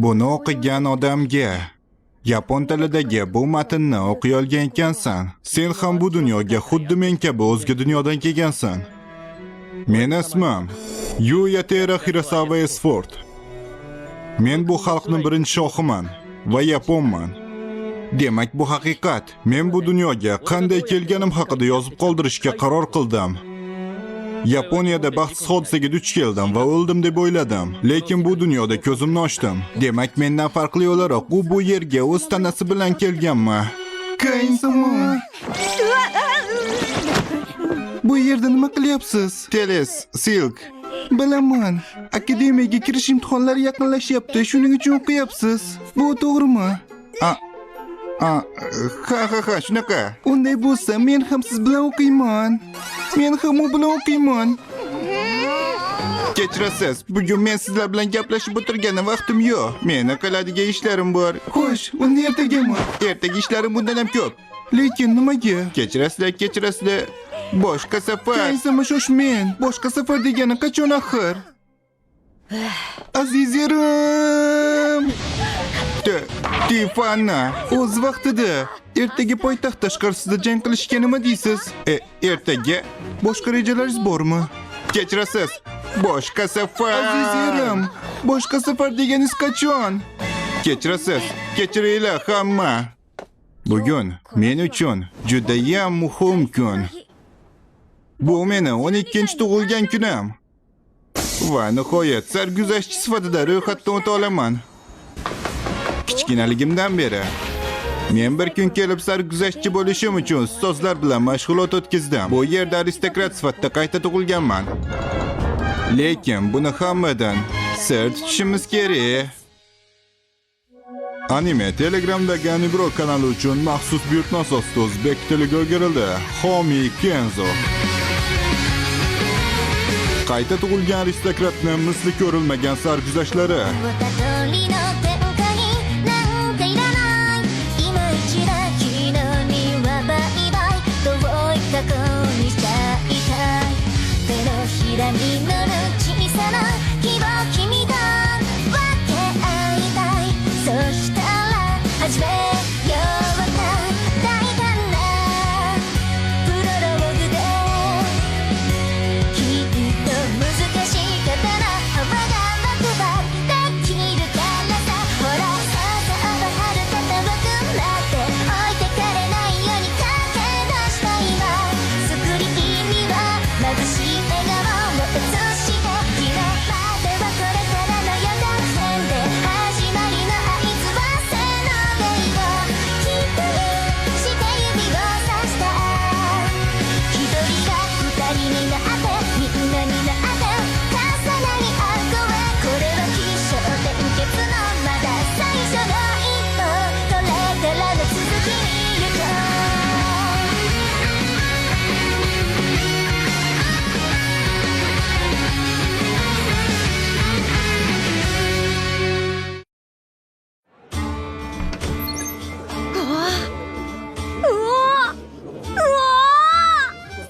Buni o'qigan odamga yapon tilidagi bu matnni o'qiy olgan ekansan. Sen ham bu dunyoga xuddi men kabi o'zga dunyodan kelgansan. Men ismim Yuyatera Hirasawa Esford. Men bu xalqning birinchi shohiman va yaponman. Demak, bu haqiqat. Men bu dunyoga qanday kelganim haqida yozib qoldirishga qaror qildim. Yaponiyada baxtsiz hodisaga duch keldim va o'ldim deb o'yladim. Lekin bu dunyoda ko'zimni ochdim. Demak, mendan farqli o'laroq u bu yerga o'z tanasi bilan kelganmi? Kain-sama. Bu yerda nima qilyapsiz? Teles, Silk. Bilaman. Akademiyaga kirish imtihonlari yaqinlashyapti. Shuning uchun o'qiyapsiz. Bu to'g'rimi? Ha, shunaqa. Unday bo'lsa, men ham siz bilan o'qiyman. Men ham u bilan o'qiyman. Kechirasiz, bugun men sizlar bilan gaplashib o'tirgani vaqtim yo'q. Meni qiladigan ishlarim bor. Xo'sh, uni ertagami? Ertaga ishlarim bundan ham ko'p. Lekin nimaga? Kechirasizlar. Boshqa safar. Kaysama shoshmen. Boshqa safar degani qachon axir? Azizlarim. Tifana, o'z vaqtida. Ertaga poytaxt tashqarisida jang qilishga nima deysiz? Ertaga boshqa rejalaringiz bormi? Kechirasiz. Boshqa safar. Azizlarim, boshqa safar deganingiz qachon? Kechirasiz. Kechiringlar hamma. Bugun men uchun juda ham muhim kun. Bu meni 12-tug'ilgan kunim. Va nihoyat sarguzashtchi sifatida ro'yxatdan o'ta olaman. Kichkinaligimdan beri men bir kun kelib sarguzashtchi bo'lishim uchun ustozlar bilan mashg'ulot o'tkazdim. Bu yerda aristokrat sifatida qayta tug'ilganman. Lekin buni hammadan sir tutishimiz kerak. Anime Telegramdagi Anibro kanali uchun maxsus buyurtma asosida o'zbek tiliga o'girildi. Homi Kenzo. Qayta tug'ilgan aristokratning misli ko'rilmagan sarguzashtlari.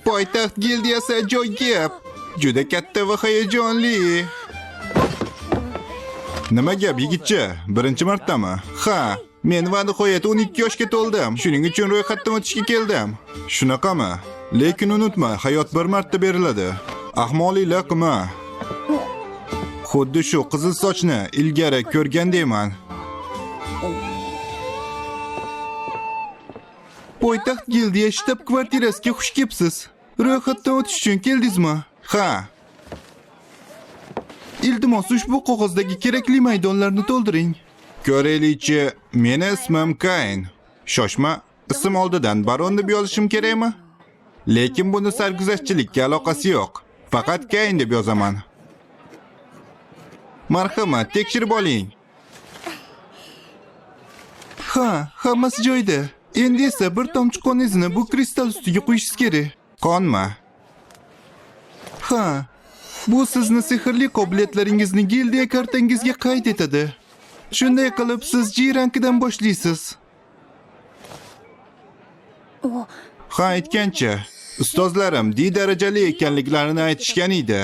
Poytaxt gildiyasi ajoyib. Juda katta va hayajonli. Nima gap, yigitcha? Birinchi martami? Ha, men va nihoyat 12 yoshga to'ldim. Shuning uchun ro'yxatdan o'tishga keldim. Shunaqami? Lekin unutma, hayot bir marta beriladi. Ahmoqliklar qilma. Xuddi shu qizil sochni ilgari ko'rgandayman. Poytaxt gildiya shtab kvartirasiga xush kelibsiz. Ro'yxatdan o'tish uchun keldingizmi? Ha. Iltimos, ushbu qog'ozdagi kerakli maydonlarni to'ldiring. Ko'raylikchi, meni ismim Kain. Shoshma, ism oldidan baron deb yozishim kerakmi? Lekin buni sarguzashtchilikka aloqasi yo'q. Faqat Kain deb yozaman. Marhamat, tekshirib oling. Ha, hammasi joyida. Endi esa bir tomchi qoningizni bu kristal ustiga qo'yishingiz kerak. Qonmi? Ha, bu sizni sehrli qobiliyatlaringizni gildiya kartangizga qayd etadi. Shunday qilib siz G rankidan boshlaysiz. Ha, aytgancha, ustozlarim D darajali ekanliklarini aytishgan edi.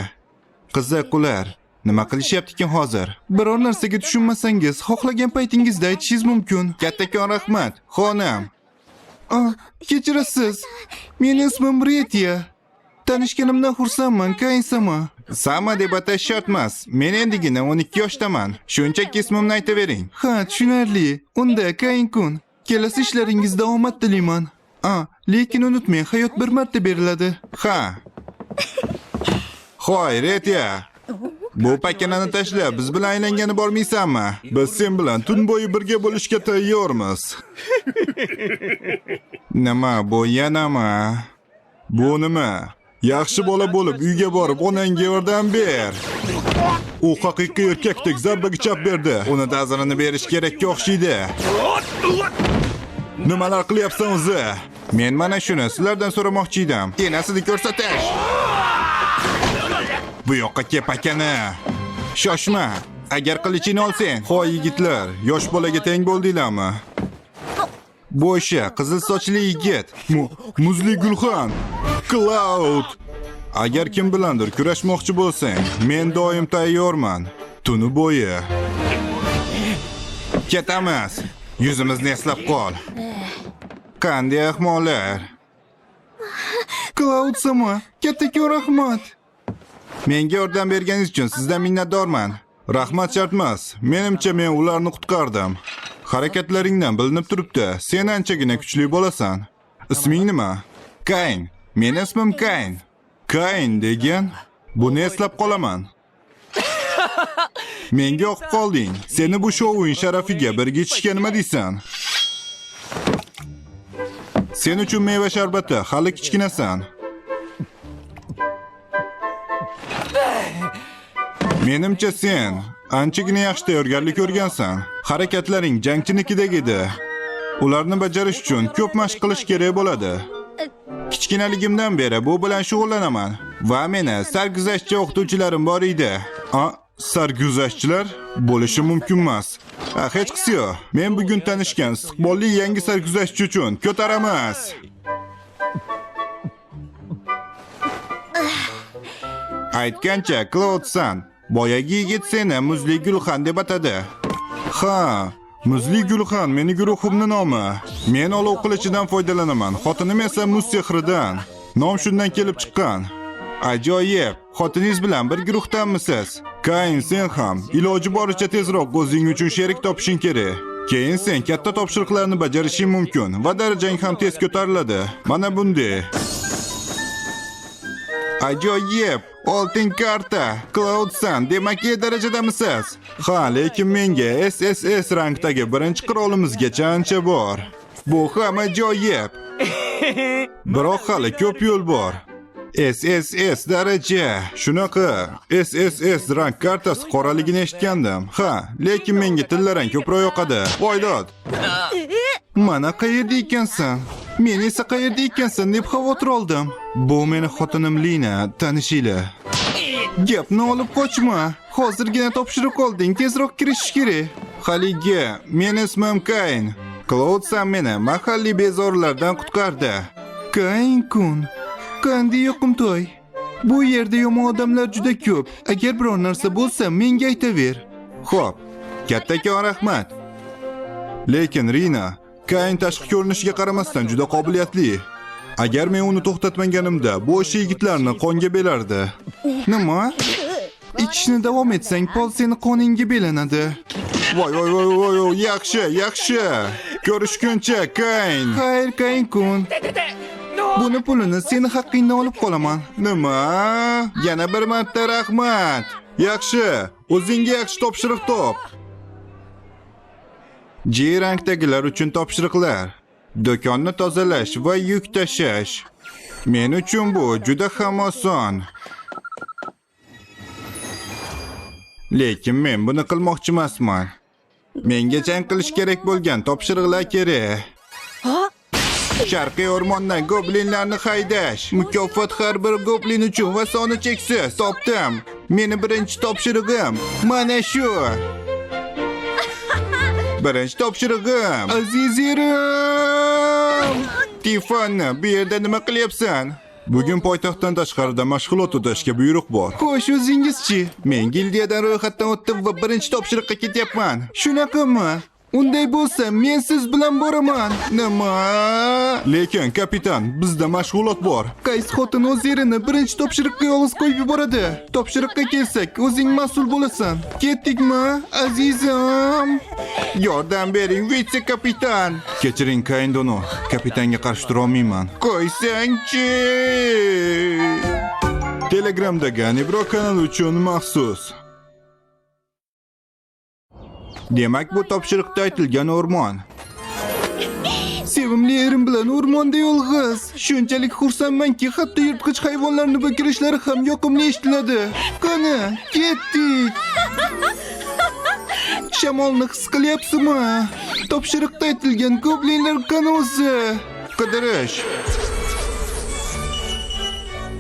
Qiziq ular. Nima qilishyapti ekan hozir? Biror narsaga tushunmasangiz, xohlagan paytingizda aytishingiz mumkin. Kattakon rahmat, xonim. Kechirasiz. Mening ismim Retiya. Tanishganimdan xursandman, Kayn-sama. Sama deb atash shart emas. Men endigina 12 yoshdaman. Shunchaki ismimni aytavering. Ha, tushunarli. Unda Kayn-kun, kelasi ishlaringizda omad tilayman. Lekin unutmang, hayot bir marta beriladi. Ha. Hoy, Retiya. Bu pakanani tashlab biz bilan aylangani bormaysanmi? Biz sen bilan tun bo'yi birga bo'lishga tayyormiz. Nima bu yanama? Bu nima? Yaxshi bola bo'lib uyga borib onangga yordam ber. U haqiqiy erkakdek zarbaga chap berdi. Uni ta'zirini berish kerakka o'xshaydi. Nimalar qilyapsan o'zi? Men mana shuni sizlardan so'ramoqchi edim. Enasini ko'rsatish. Bu yoqqa kel pakana. Shoshma. Agar qilichini olsang, hoy yigitlar, yosh bolaga teng bo'ldinglarmi? Bo'sha, qizil sochli yigit. Muzli Gulxan. Cloud. Agar kim bilandir kurashmoqchi bo'lsang, men doim tayyorman. Tuni bo'yi. Ketamiz. Yuzimizni eslab qol. Qanday ahmoqlar. Cloud-sama, kattakon rahmat. Menga yordam berganingiz uchun sizdan minnatdorman. Rahmat shart emas. Menimcha men ularni qutqardim. Harakatlaringdan bilinib turibdi. Sen anchagina kuchli bo'lasan. Isming nima? Kayn. Mening ismim Kayn. Kayn degan? Buni eslab qolaman. Menga o'qib qolding. Seni bu shouing sharafiga birga ichishga nima deysan? Sen uchun meva sharbati, hali kichkinasan. Menimcha sen anchagina yaxshi tayyorgarlik ko'rgansan. Harakatlaring jangchinikidek edi. Ularni bajarish uchun ko'p mashq qilish kerak bo'ladi. Kichkinaligimdan beri bu bilan shug'ullanaman va meni sarguzashtchi o'qituvchilarim bor edi. Sarguzashtchilar bo'lishi mumkin emas. Hech qisi yo'q. Men bugun tanishgan istiqbolli yangi sarguzashtchi uchun ko'taramiz. Aytgancha, Cloud-san, boyagi yigit seni Muzli Gulxan deb atadi. Ha, Muzli Gulxan meni guruhimning nomi. Men olov qilichidan foydalanaman. Xotinim esa muz sehridan. Nom shundan kelib chiqqan. Ajoyib. Xotiningiz bilan bir guruhdanmisiz? Kayn, sen ham iloji boricha tezroq o'zing uchun sherik topishing kerak. Keyin sen katta topshiriqlarni bajarishing mumkin va darajang ham tez ko'tariladi. Mana bunday. Ajoyib. Oltin karta. Cloud-san, demak darajadamisiz? Ha, lekin menga SSS rangdagi birinchi qirolimizgacha ancha bor. Bu ham ajoyib. Biroq hali ko'p yo'l bor. SSS daraja. Shunaqa. SSS rang kartasi qoraligini eshitgandim. Ha, lekin menga tillarang ko'proq yoqadi. Voydod. Mana qayerda ekansan? Men esa qayerda ekansan deb xavotir oldim. Bu meni xotinim Lina, tanishinglar. Gapni olib qochma. Hozirgina topshiriq olding, tezroq kirishish kerak. Haligi, men ismim Kayn. Cloud-san meni mahalliy bezorilardan qutqardi. Kayn-kun, qanday yoqimtoy. Bu yerda yomon odamlar juda ko'p. Agar biror narsa bo'lsa, menga aytaver. Xo'p, kattakon rahmat. Lekin Rina, Kayn tashqi ko'rinishiga qaramasdan juda qobiliyatli. Agar men uni to'xtatmaganimda, bu o'sha yigitlarni qonga belardi. Nima? Ichishni davom etsang, pol seni qoningga belanadi. Voy, yaxshi. Ko'rishguncha, Kayn. Xayr, Kayn-kun. Buni pulini seni haqqingdan olib qolaman. Nima? Yana bir marta rahmat. Yaxshi, o'zingga yaxshi topshiriq top. J rangdagilar uchun topshiriqlar. Do'konni tozalash va yuk tashash. Men uchun bu juda ham oson. Lekin men buni qilmoqchi emasman. Menga jang qilish kerak bo'lgan topshiriqlar kerak. Sharqiy o'rmondan goblinlarni haydash. Mukofot har bir goblin uchun va soni cheksiz. Topdim. Meni birinchi topshirig'im mana shu. Birinchi topshirig'im. Azizerim. Tifonni, bu yerda nima qilyapsan? Bugun poytaxtdan tashqarida mashg'ulot o'tashga buyruq bor. Xo'sh, o'zingizchi? Men gildiyadan ro'yxatdan o'tdim va birinchi topshiriqqa ketyapman. Shunaqami? Unday bo'lsa, men siz bilan boraman. Nima? Lekin kapitan, bizda mashg'ulot bor. Qaysi xotin o'z erini birinchi topshiriqqa yolg'iz qo'yib yuboradi? Topshiriqqa kelsak, o'zing mas'ul bo'lasan. Ketdikmi, azizim? Yordam bering, vitse-kapitan. Kechiring, Kaindono. Kapitanga qarshi tura olmayman. Qo'ysangchi. Telegramdagi Anibro kanali uchun maxsus. Demak, bu topshiriqda aytilgan o'rmon. Sevimli erim bilan o'rmonda yolg'iz. Shunchalik xursandmanki, hatto yirtqich hayvonlarni bakirishlari ham yoqimli eshitiladi. Qani, ketdik. Shamolni his qilyapsizmi? Topshiriqda aytilgan goblinlar qani o'zi? Qidirish.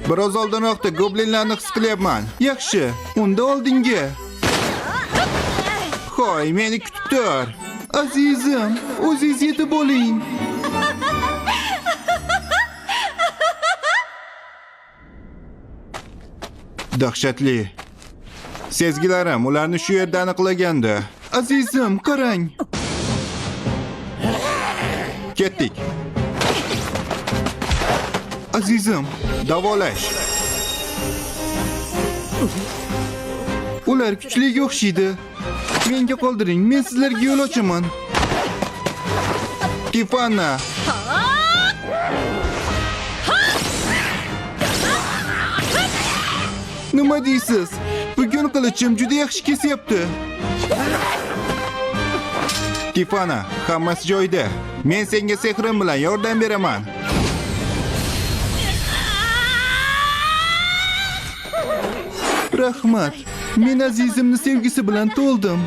Biroz oldinroqda goblinlarni his qilyapman. Yaxshi, unda oldinga. Hoy, meni kutib tur. Azizim, o'zingiz yetib oling. Dahshatli. Sezgilarim ularni shu yerda aniqlagandi. Azizim, qarang. Ketdik. Azizim, davolash. Ular kuchliga o'xshaydi. Menga qoldiring, men sizlarga yo'l ochaman. Tifana. Nima deysiz? Bugun qilichim juda yaxshi kesyapti. Tifana, hammasi joyida. Men senga sehrim bilan yordam beraman. Rahmat. Men azizimni sevgisi bilan to'ldim.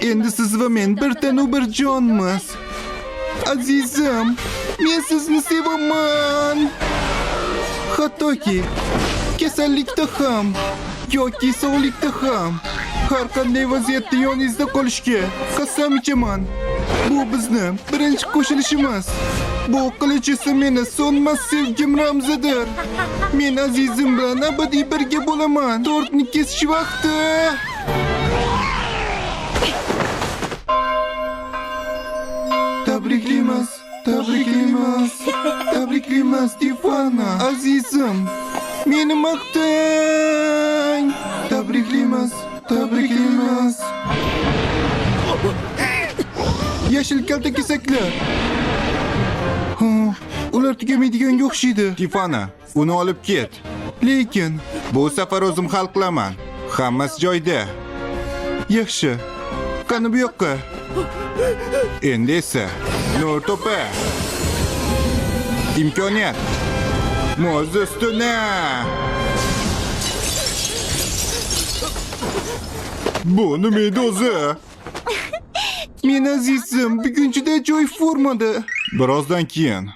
Endi siz va men bir tanu bir jonmiz. Azizim, men sizni sevaman. Hattoki kasallikda ham yoki sog'likda ham har qanday vaziyatda yoningizda qolishga qasam ichaman. Bu bizni birinchi qo'shilishimiz. Bu qilich esa meni so'nmas sevgim ramzidir. Men azizim bilan abadiy birga bo'laman. Tortni kesish vaqti. Tabriklaymiz, tabriklaymiz, tabriklaymiz Tifana. Azizim, meni maqtang. Tabriklaymiz, tabriklaymiz. Yashil kaltakesaklar. Ular tugamaydiganga o'xshaydi. Tifana, uni olib ket. Lekin bu safar o'zim hal qilaman. Hammasi joyida. Yaxshi. Qani bu yoqqa. Endi esa nur to'pa. Imkoniyat. Mo'z ustuna. Bu nima edi o'zi? Men azizim, bugun juda ajoyib formada. Birozdan keyin.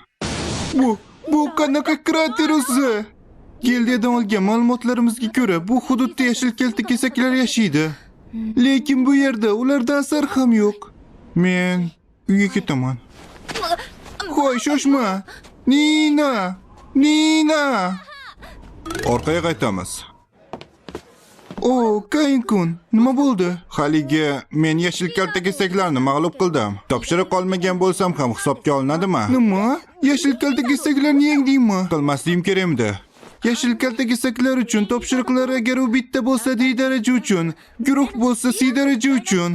Bu qanaqa krater o'zi? Gildiyadan olgan ma'lumotlarimizga ko'ra, bu hududda yashil kaltakesaklar yashaydi. Lekin bu yerda ulardan asar ham yo'q. Men uyga ketaman. Qo'y, shoshma. Nina. Orqaga qaytamiz. Kain-kun, nima bo'ldi? Haligi men yashil kaltakesaklarni mag'lub qildim. Topshiriq olmagan bo'lsam ham hisobga olinadimi? Nima? Yashil kaltakesaklarni yengdingmi? Qilmasligim kerakmidi. Yashil kaltakesaklar uchun topshiriqlar agar u bitta bo'lsa D daraja uchun, guruh bo'lsa C daraja uchun.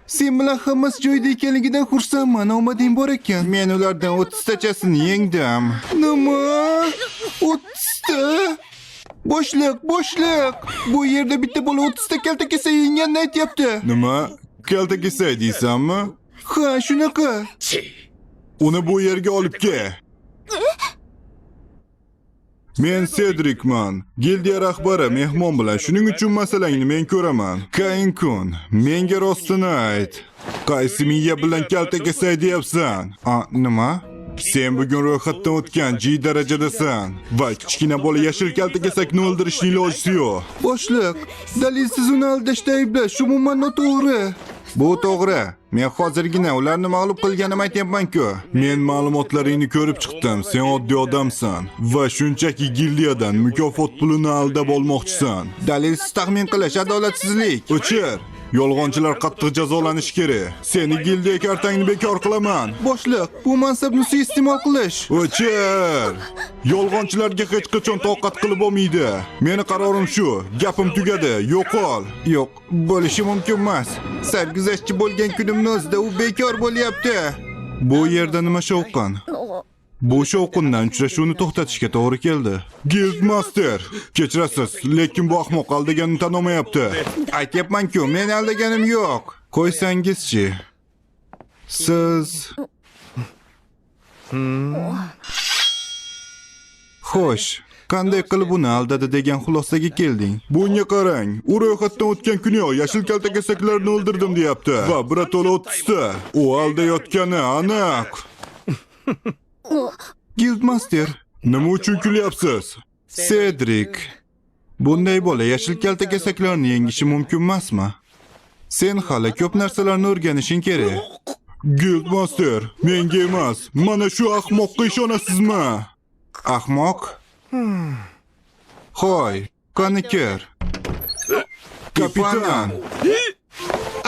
Sen bilan hammasi joyida ekanligidan xursandman. Omading bor ekan. Men ulardan 30 tachasini yengdim. Nima? 30 ta? Boshliq. Bu yerda bitta bola 30 ta kaltakesak yengganini aytyapti. Nima? Kaltakesak deysanmi? Ha, shunaqa. Uni bu yerga olib kel. Men Cedricman, gildiya rahbari mehmon bilan, shuning uchun masalangni men ko'raman. Kain-kun, menga rostini ayt. Qaysi miya bilan kaltakesak deyapsan? Nima? Sen bugun ro'yxatdan o'tgan G darajadasan va kichkina bola yashil kaltakesakni o'ldirishning ilojisi yo'q. Boshliq, dalilsiz uni aldashda ayblash umuman noto'g'ri. Bu to'g'ri. Men hozirgina ularni mag'lub qilganim aytyapman-ku. Men ma'lumotlaringni ko'rib chiqdim. Sen oddiy odamsan va shunchaki gildiyadan mukofot pulini aldab olmoqchisan. Dalilsiz taxmin qilish adolatsizlik. O'chir. Yolg'onchilar qattiq jazolanishi kerak. Seni gildiya kartangni bekor qilaman. Boshliq, bu mansabni suiiste'mol qilish. O'chir. Yolg'onchilarga hech qachon toqat qilib olmaydi. Meni qarorim shu. Gapim tugadi. Yo'qol. Yo'q, bo'lishi mumkin emas. Sarguzashtchi bo'lgan kunimning o'zida u bekor bo'lyapti. Bu yerda nima shovqin? Bu shovqindan uchrashuvni to'xtatishga to'g'ri keldi. Guildmaster, kechirasiz, lekin bu ahmoq aldaganini tan olmayapti. Aytyapman-ku, men aldaganim yo'q. Qo'ysangizchi. Siz Xo'sh, qanday qilib uni aldadi degan xulosaga kelding? Bunga qarang, u ro'yxatdan o'tgan kuniyoq yashil kaltakesaklarni o'ldirdim deyapti va birato'la 30 ta. U aldayotgani aniq. Guildmaster, nima uchun kulyapsiz? Cedric, bunday bola yashil kaltakesaklarni yengishi mumkin emasmi? Sen hali ko'p narsalarni o'rganishing kerak. Guildmaster, menga emas, mana shu ahmoqqa ishonasizmi? Ahmoq? Hoy, qani kir. Kapitan.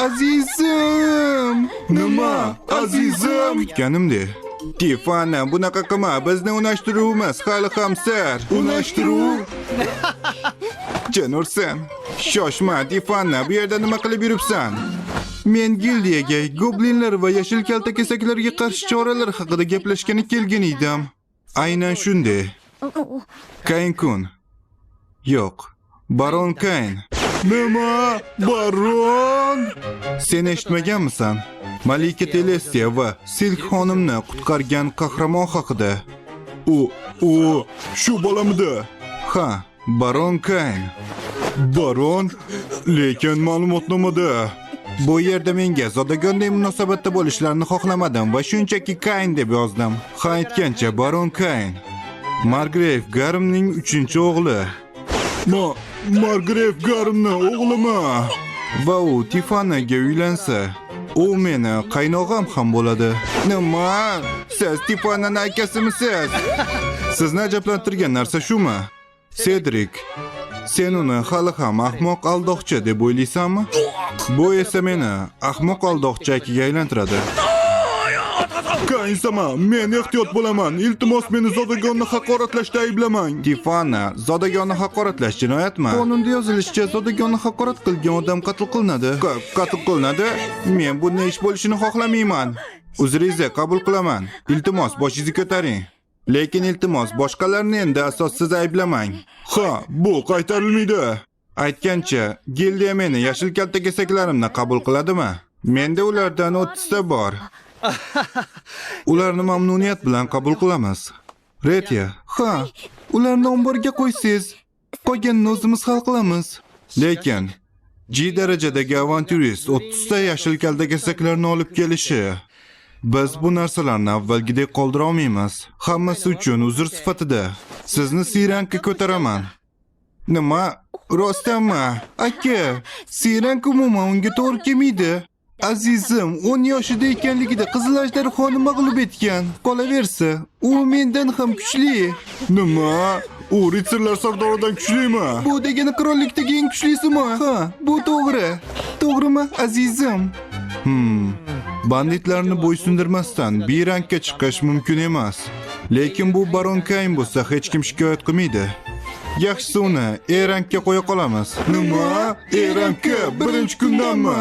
Azizim! Nima? Azizim! Kutganimdek. Tifana, bunaqa qilma, bizni unashtiruvimiz hali ham sir. Unashtiruv? Janursan, shoshma, Tifana, bu yerda nima qilib yuribsan? Men gildiyaga goblinlar va yashil kaltakesaklarga qarshi choralar haqida gaplashgani kelgan edim. Aynan shunday. Kayn-kun. Yo'q, Baron Kayn. Nima? Baron? Sen eshitmaganmisan? Malika Telestia va Silk xonimni qutqargan qahramon haqida. U shu bolamidi? Ha, Baron Kayn. Baron? Lekin ma'lumotnomada bu yerda menga zodagonday munosabatda bo'lishlarini xohlamadim va shunchaki Kayn deb yozdim. Ha, aytgancha Baron Kayn. Margrave Garmning 3-o'g'li. Margrave Garmning o'g'limi? Va u Tifanaga uylansa, u meni qaynog'am ham bo'ladi. Nima? Siz Tifananing akasimisiz? Sizni ajablantirgan narsa shumi? Cedric, sen uni hali ham ahmoq aldoqchi deb o'ylaysanmi? Bu esa meni ahmoq aldoqchaga aylantiradi. Kayn-sama, men ehtiyot bo'laman. Iltimos meni zodagonni haqoratlashda ayblamang. Tifana, zodagonni haqoratlash jinoyatmi? Qonunda yozilishicha, zodagonni haqorat qilgan odam qatl qilinadi. Qatl qilinadi? Men bunday ish bo'lishini xohlamayman. Uzringizni qabul qilaman. Iltimos, boshingizni ko'taring. Lekin iltimos, boshqalarni endi asossiz ayblamang. Ha, bu qaytarilmaydi. Aytgancha, gildiya meni yashil kaltakesaklarimni qabul qiladimi? Menda ulardan 30 ta bor. Ularni mamnuniyat bilan qabul qilamiz. Retia, ha, ularni omborga qo'ysiz, qolganini o'zimiz hal qilamiz. Lekin G darajadagi avanturist 30 ta yashil kaltakesaklarni olib kelishi, biz bu narsalarni avvalgidek qoldira olmaymiz. Hammasi uchun uzr sifatida sizni C-rankka ko'taraman. Nima? Rostdanmi? Aka, C-rank umuman unga to'g'ri kelmaydi. Azizim, 10 yoshida ekanligida Qizil ajdarhoni mag'lub etgan. Qolaversa, u mendan ham kuchli. Nima? U ritsarlar sardoridan kuchlimi? Bu degani qirollikdagi eng kuchlisimi? Ha, bu to'g'ri. To'g'rimi, azizim? Banditlarni bo'ysundirmasdan B-rankka chiqish mumkin emas. Lekin bu Baron Kayn bo'lsa hech kim shikoyat qilmaydi. Yaxshisi uni E-rankka qo'ya qolamiz. Nima? E-rankka birinchi kundanmi?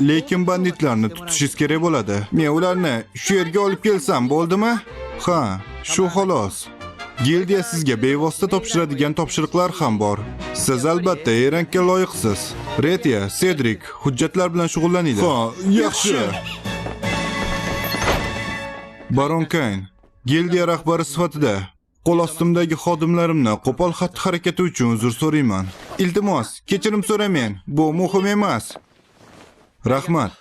Lekin banditlarni tutishingiz kerak bo'ladi. Men ularni shu yerga olib kelsam bo'ldimi? Ha, shu xolos. Gildiya sizga bevosita topshiradigan topshiriqlar ham bor. Siz albatta E-rankka loyiqsiz. Retia, Cedric hujjatlar bilan shug'ullanadi. Ha, yaxshi. Baron Kayn, gildiya rahbari sifatida qo'l ostimdagi xodimlarimni qo'pol xatti-harakati uchun uzr so'rayman. Iltimos, kechirim so'rayman. Bu muhim emas. Rahmat.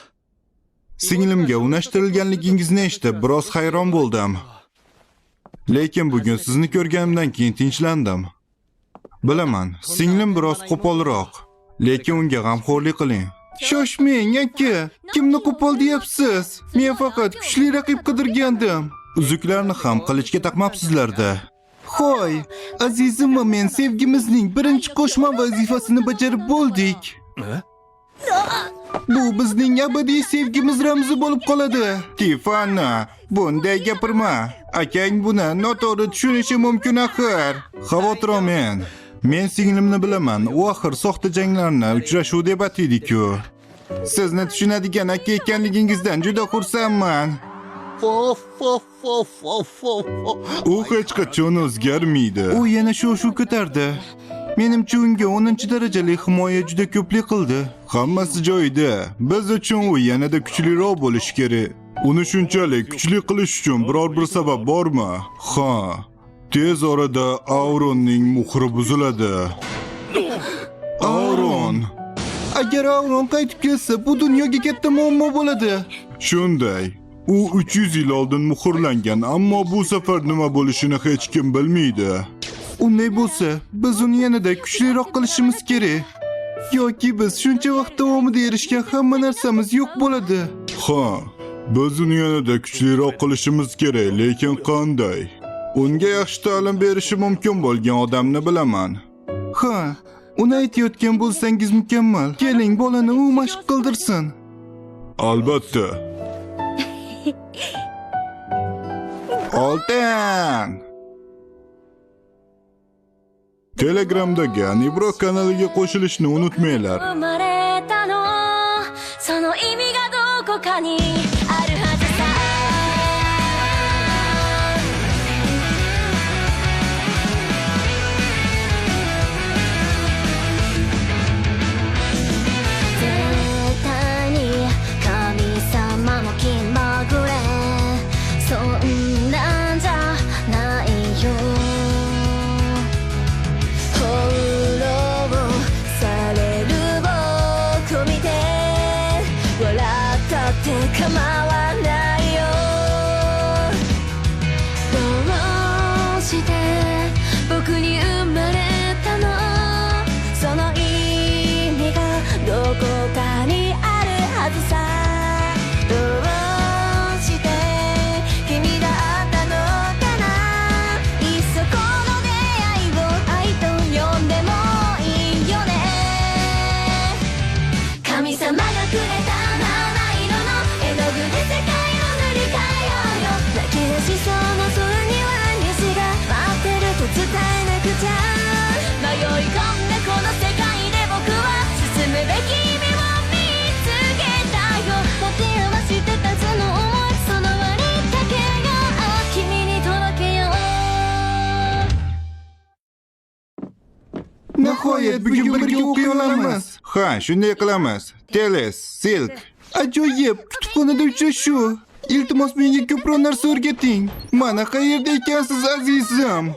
Singlimga unashtirilganligingizni eshitib biroz hayron bo'ldim. Lekin bugun sizni ko'rganimdan keyin tinchlandim. Bilaman, singlim biroz qo'polroq, lekin unga g'amxo'rlik qiling. Shoshmang aka, kimni qo'pol deyapsiz? Men faqat kuchli raqib qidirgandim. Uzuklarni ham qilichga taqmabsizlarda. Xo'y, azizim va men sevgimizning birinchi qo'shma vazifasini bajarib bo'ldik. Bu bizning abadiy sevgimiz ramzi bo'lib qoladi. Tifana, bunday gapirma. Akang buni noto'g'ri tushunishi mumkin axir. Xavotir olmang. Men singlimni bilaman. U axir soxta janglarni uchrashuv deb ataydi-ku. Sizni tushunadigan aka ekanligingizdan juda xursandman. U hech qachon o'zgarmaydi. U yana shu ko'tardi. Menimcha unga 10-darajali himoya juda ko'plik qildi. Hammasi joyida. Biz uchun u yanada kuchliroq bo'lishi kerak. Uni shunchalik kuchli qilish uchun biror bir sabab bormi? Ha. Tez orada Auronning muhri buziladi. Auron. Agar Auron qaytib kelsa, bu dunyoga katta muammo bo'ladi. Shunday. U 300 yil oldin muhrlangan, ammo bu safar nima bo'lishini hech kim bilmaydi. Unday bo'lsa, biz uni yanada kuchliroq qilishimiz kerak. Yoki biz shuncha vaqt davomida erishgan hamma narsamiz yo'q bo'ladi. Ha, biz uni yanada kuchliroq qilishimiz kerak, lekin qanday? Unga yaxshi ta'lim berishi mumkin bo'lgan odamni bilaman. Ha, uni aytayotgan bo'lsangiz mukammal. Keling, bolani u mashq qildirsin. Albatta. Oltin! Telegramdagi Nibro kanaliga qo'shilishni unutmanglar. 生まれたのその意味がどこかにあるはずさ絶対に神様の気まぐれそんなんじゃないよ翻弄される僕を見て笑ったって構わないよどうして僕に生まれたのその意味がどこかにあるはずさどうして君だったのかないっそこの出会いを愛と呼んでもいいよね神様がくれた七色の絵の具で世界を塗り替えようよ泣き出しそうな空には虹が待ってると伝えなくちゃ迷い込んだこの世界で僕は進むべき意味を見つけたよ持て余してたその想いその輪にかけよう君に届けよう Nihoyat bugun birga o'qiy olamiz. Ha, shunday qilamiz. Teles, Silk. Ajoyib, kutubxonada uchrashuv. Iltimos menga ko'proq narsa o'rgating. Mana qayerda ekansiz azizim?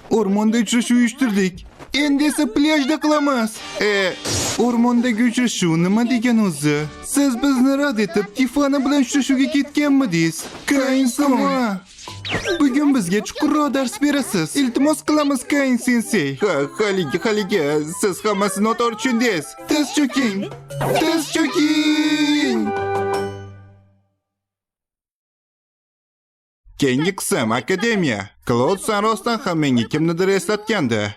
O'rmonda uchrashuv uyushtirdik. Endi esa plyajda qilamiz. O'rmondagi uchrashuv nima degan o'zi? Siz bizni rad etib Tifana bilan uchrashuvga ketganmidingiz? Kain-sama. Bugun bizga chuqurroq dars berasiz. Iltimos qilamiz Kain sensei. Ha, haligi, siz hammasini noto'g'ri tushundingiz. Tez cho'king. Tez cho'king. Keyingi qism akademiya. Cloud san rostdan ham menga kimnidir eslatgandi.